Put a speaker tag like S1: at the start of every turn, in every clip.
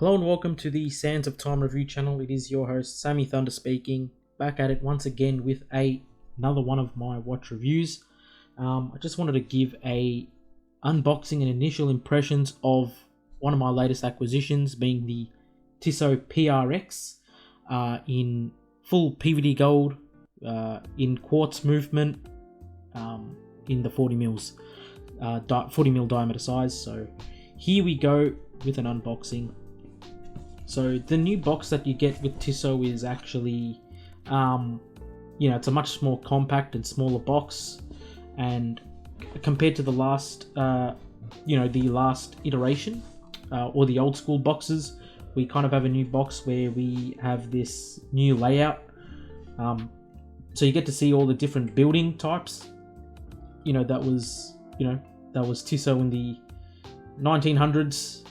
S1: Hello and welcome to the Sands of Time review channel. It is your host Sammy Thunder speaking, back at it once again with another one of my watch reviews. I just wanted to give a unboxing and initial impressions of one of my latest acquisitions, being the Tissot PRX in full PVD Gold, in quartz movement, in the 40 mils 40 mil diameter size. So here we go with an unboxing. So the new box that you get with Tissot is actually, it's a much more compact and smaller box, and compared to the last, the last iteration, or the old school boxes, we kind of have a new box where we have this new layout. So you get to see all the different building types. That was Tissot in the 1900s,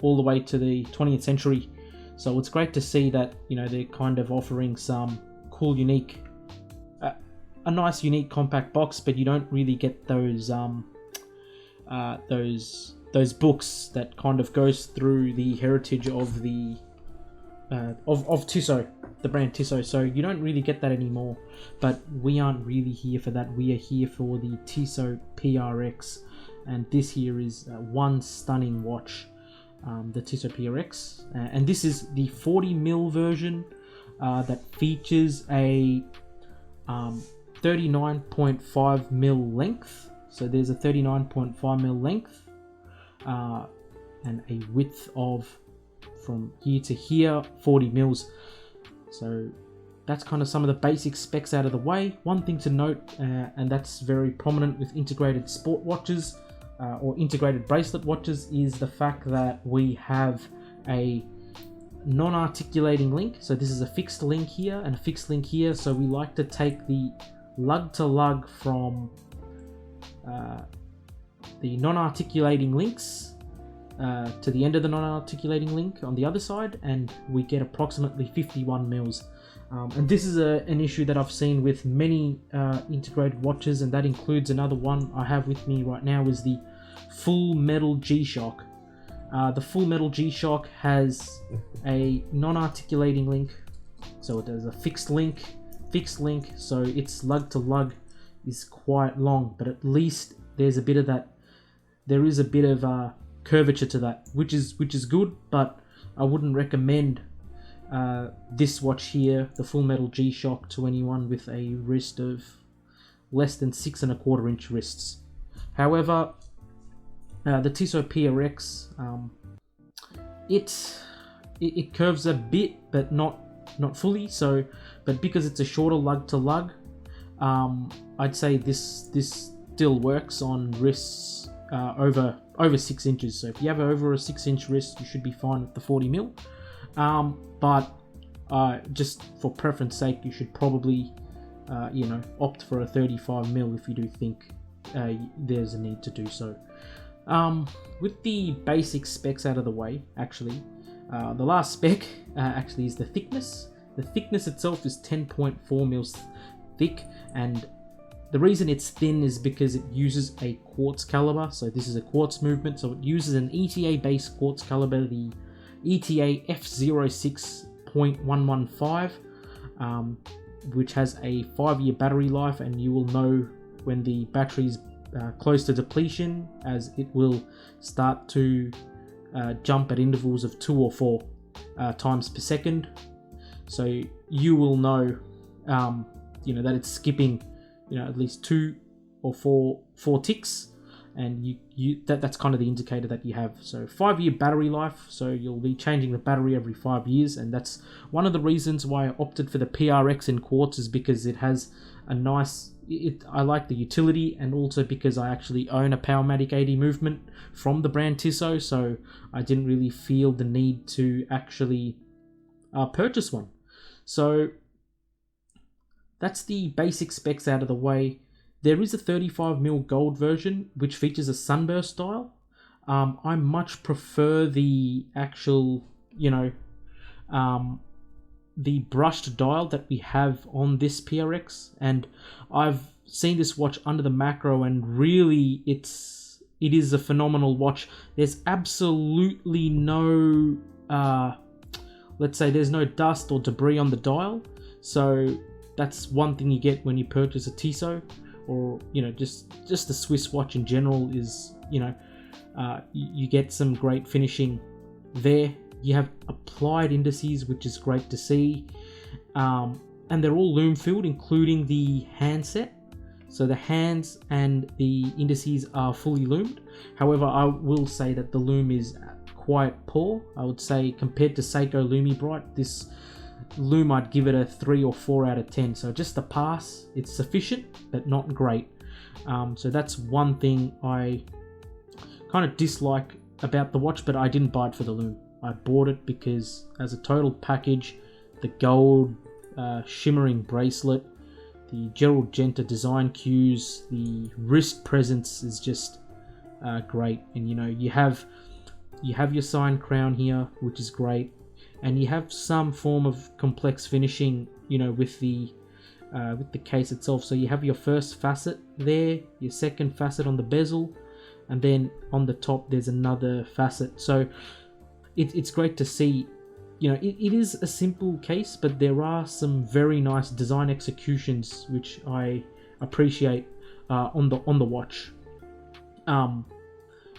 S1: all the way to the 20th century. So it's great to see that they're kind of offering some cool, unique, a nice, unique compact box, but you don't really get those books that kind of goes through the heritage of the of Tissot, the brand Tissot. So you don't really get that anymore. But we aren't really here for that. We are here for the Tissot PRX, and this here is one stunning watch. The Tissot PRX, and this is the 40 mil version that features a 39.5 mil length. So there's a 39.5 mil length and a width of, from here to here, 40 mils. So that's kind of some of the basic specs out of the way. One thing to note, and that's very prominent with integrated sport watches, or integrated bracelet watches, is the fact that we have a non-articulating link. So this is a fixed link here and a fixed link here. So we like to take the lug to lug from the non-articulating links to the end of the non-articulating link on the other side, and we get approximately 51 mils. And this is an issue that I've seen with many integrated watches, and that includes another one I have with me right now, is the Full Metal G-Shock. The Full Metal G-Shock has a non-articulating link, so it has a fixed link, so its lug to lug is quite long, but at least there's a bit of that. There is a bit of curvature to that, which is good, but I wouldn't recommend this watch here, the Full Metal G-Shock, to anyone with a wrist of less than 6¼ inch wrists. However, the Tissot PRX, it curves a bit, but not fully. So, but because it's a shorter lug to lug, I'd say this still works on wrists over 6 inches. So if you have over a 6-inch wrist, you should be fine with the 40 mil. But just for preference sake, you should probably opt for a 35 mil if you do think there's a need to do so. With the basic specs out of the way, actually, the last spec actually is the thickness. The thickness itself is 10.4 mils thick, and the reason it's thin is because it uses a quartz caliber. So this is a quartz movement, so it uses an ETA based quartz caliber, the ETA F06.115, which has a 5-year battery life, and you will know when the battery's close to depletion, as it will start to jump at intervals of 2 or 4 times per second. So you will know, that it's skipping, at least 2 or 4 ticks, and that's kind of the indicator that you have. So 5-year battery life, so you'll be changing the battery every 5 years, and that's one of the reasons why I opted for the PRX in quartz, is because it has a nice, I like the utility, and also because I actually own a Powermatic 80 movement from the brand Tissot, so I didn't really feel the need to actually purchase one. So that's the basic specs out of the way. There is a 35 mil gold version which features a sunburst dial. I much prefer the actual, the brushed dial that we have on this PRX, and I've seen this watch under the macro, and really it is a phenomenal watch. There's absolutely no let's say there's no dust or debris on the dial. So that's one thing you get when you purchase a Tissot, or just a Swiss watch in general, is you get some great finishing there. You have applied indices, which is great to see, and they're all loom filled, including the handset. So the hands and the indices are fully loomed. However, I will say that the loom is quite poor. I would say compared to Seiko Lumi Bright, this loom, I'd give it a 3 or 4 out of 10. So just a pass. It's sufficient, but not great. So that's one thing I kind of dislike about the watch, but I didn't buy it for the loom. I bought it because as a total package, the gold shimmering bracelet, the Gerald Genta design cues, the wrist presence is just great. And you have your signed crown here, which is great, and you have some form of complex finishing, with the case itself. So you have your first facet there, your second facet on the bezel, and then on the top there's another facet. So it's great to see. It is a simple case, but there are some very nice design executions which I appreciate on the watch.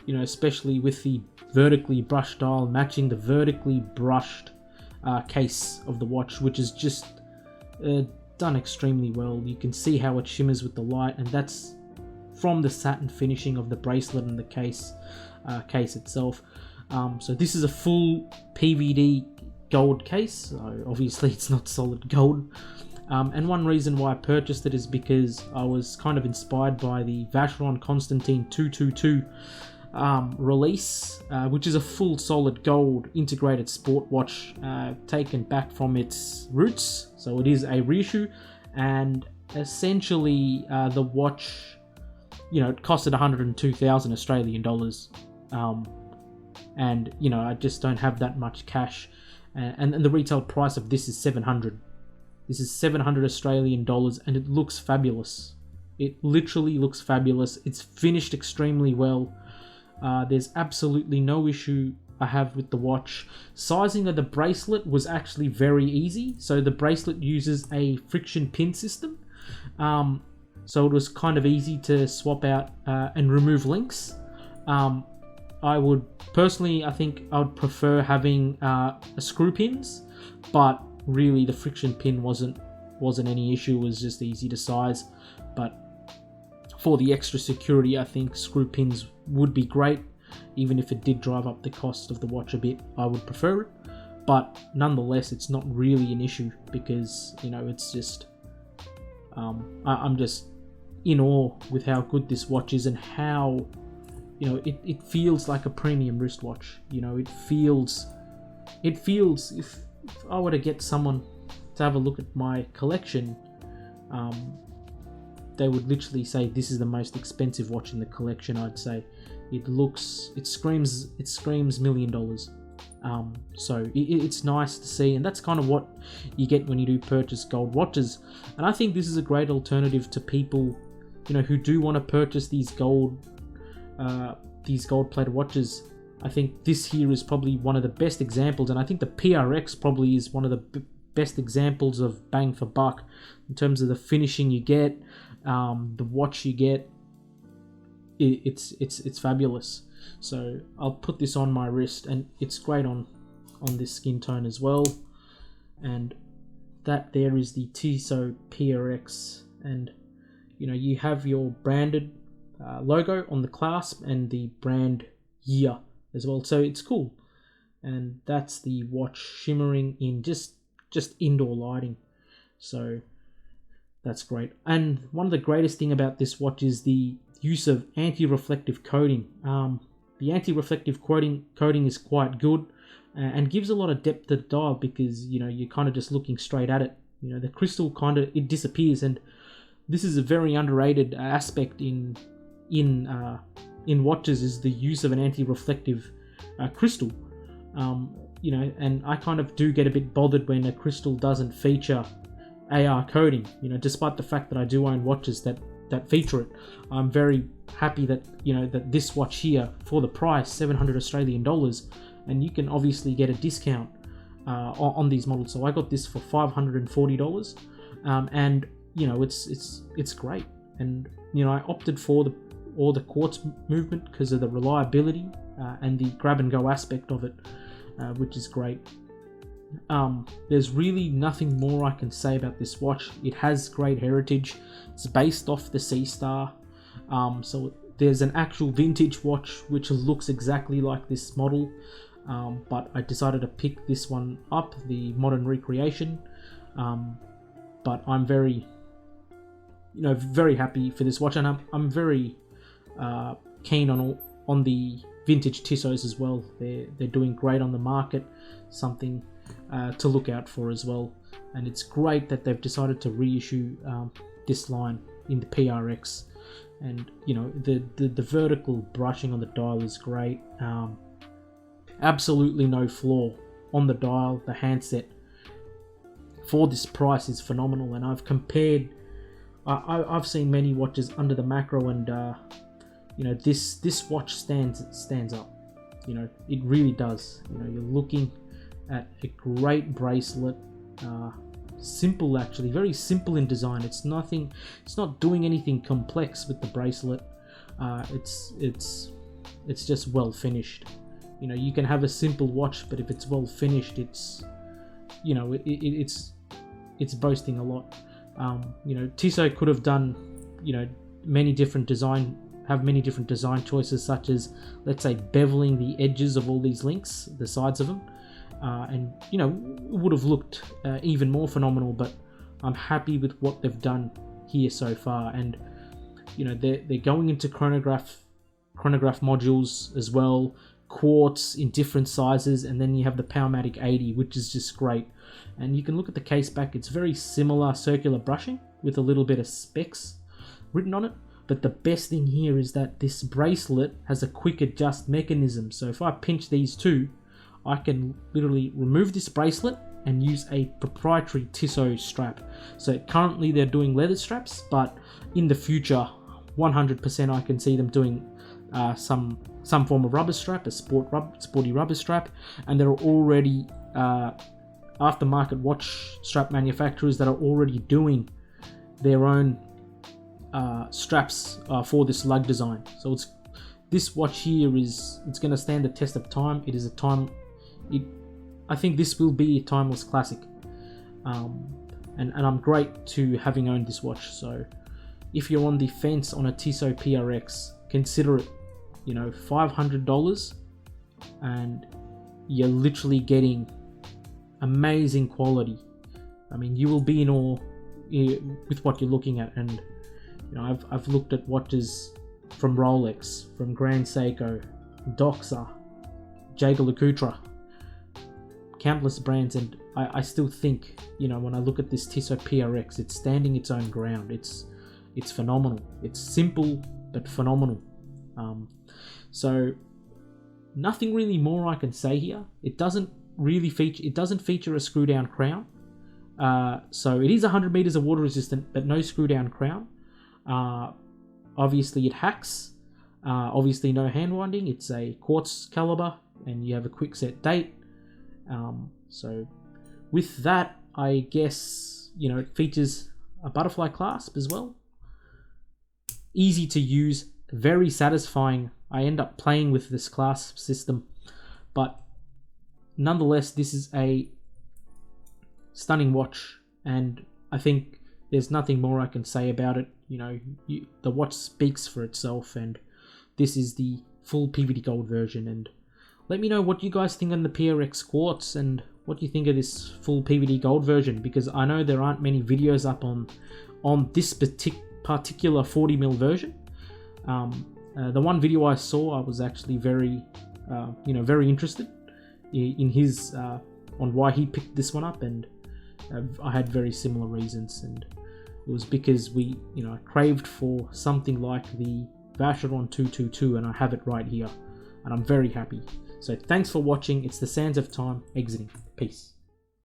S1: Especially with the vertically brushed dial matching the vertically brushed case of the watch, which is just done extremely well. You can see how it shimmers with the light, and that's from the satin finishing of the bracelet and the case itself. So this is a full PVD gold case, so obviously it's not solid gold. And one reason why I purchased it is because I was kind of inspired by the Vacheron Constantin 222 release, which is a full solid gold integrated sport watch, taken back from its roots. So it is a reissue, and essentially the watch, it costed 102,000 Australian dollars. And I just don't have that much cash, and the retail price of this is 700. This is 700 Australian dollars, and it looks fabulous. It literally looks fabulous. It's finished extremely well. There's absolutely no issue I have with the watch. Sizing of the bracelet was actually very easy. So the bracelet uses a friction pin system, so it was kind of easy to swap out and remove links. I would personally, I think I would prefer having screw pins, but really the friction pin wasn't any issue. It was just easy to size. But for the extra security, I think screw pins would be great. Even if it did drive up the cost of the watch a bit, I would prefer it. But nonetheless, it's not really an issue, because it's just I'm just in awe with how good this watch is, and how it feels like a premium wristwatch. It feels if I were to get someone to have a look at my collection, they would literally say this is the most expensive watch in the collection. I'd say it screams $1 million. So it's nice to see, and that's kind of what you get when you do purchase gold watches. And I think this is a great alternative to people who do want to purchase these gold plated watches. I think this here is probably one of the best examples, and I think the PRX probably is one of the best examples of bang for buck in terms of the finishing you get, the watch you get. It's fabulous. So I'll put this on my wrist, and it's great on this skin tone as well. And that there is the Tissot PRX, and you have your branded logo on the clasp and the brand year as well, so it's cool. And that's the watch shimmering in just indoor lighting, so that's great. And one of the greatest thing about this watch is the use of anti-reflective coating. The anti-reflective coating is quite good, and gives a lot of depth to the dial, because you're kind of just looking straight at it. The crystal it disappears, and this is a very underrated aspect in watches, is the use of an anti-reflective crystal. And I kind of do get a bit bothered when a crystal doesn't feature AR coating. Despite the fact that I do own watches that feature it, I'm very happy that that this watch here, for the price, 700 Australian dollars, and you can obviously get a discount on these models. So I got this for $540, and you know, it's great. And you know, I opted for the quartz movement because of the reliability and the grab and go aspect of it, which is great. There's really nothing more I can say about this watch. It has great heritage. It's based off the Sea Star, so there's an actual vintage watch which looks exactly like this model, but I decided to pick this one up, the modern recreation. But I'm very happy for this watch, and I'm very keen on the vintage Tissots as well. They're doing great on the market, something to look out for as well. And it's great that they've decided to reissue this line in the PRX. And you know, the vertical brushing on the dial is great. Absolutely no flaw on the dial. The handset for this price is phenomenal, and I've compared. I've seen many watches under the macro, and you know, this watch stands up. You know, it really does. You know, you're looking at a great bracelet. Simple, actually, very simple in design. It's not doing anything complex with the bracelet. It's just well finished. You know, you can have a simple watch, but if it's well finished, it's, you know, it's boasting a lot. You know, Tissot could have done, you know, many different design choices, such as, let's say, beveling the edges of all these links, the sides of them, and you know, it would have looked even more phenomenal. But I'm happy with what they've done here so far, and you know, they're going into chronograph modules as well, quartz in different sizes, and then you have the Powermatic 80, which is just great. And you can look at the case back, it's very similar circular brushing with a little bit of specs written on it. But the best thing here is that this bracelet has a quick adjust mechanism. So if I pinch these two, I can literally remove this bracelet and use a proprietary Tissot strap. So currently they're doing leather straps, but in the future, 100% I can see them doing some form of rubber strap, a sporty rubber strap. And there are already aftermarket watch strap manufacturers that are already doing their own straps for this lug design. So this watch here it's going to stand the test of time. It is I think this will be a timeless classic, and I'm great to having owned this watch. So if you're on the fence on a Tissot PRX, consider it. You know, $500, and you're literally getting amazing quality. I mean, you will be in awe with what you're looking at. And you know, I've looked at watches from Rolex, from Grand Seiko, Doxa, Jaeger-LeCoultre, countless brands, and I still think, you know, when I look at this Tissot PRX, it's standing its own ground. It's phenomenal. It's simple but phenomenal. So nothing really more I can say here. It doesn't feature a screw down crown. So it is 100 meters of water resistant, but no screw down crown. Obviously it hacks. Obviously no hand winding. It's a quartz caliber, and you have a quick set date. So with that, I guess, you know, it features a butterfly clasp as well. Easy to use, very satisfying. I end up playing with this clasp system, but nonetheless, this is a stunning watch, and I think there's nothing more I can say about it. You know, the watch speaks for itself, and this is the full PVD Gold version. And let me know what you guys think on the PRX Quartz, and what you think of this full PVD Gold version, because I know there aren't many videos up on this particular 40mm version. The one video I saw, I was actually very interested in his on why he picked this one up, and I had very similar reasons, and it was because we, you know, craved for something like the Vacheron 222, and I have it right here, and I'm very happy. So thanks for watching. It's the Sands of Time exiting. Peace.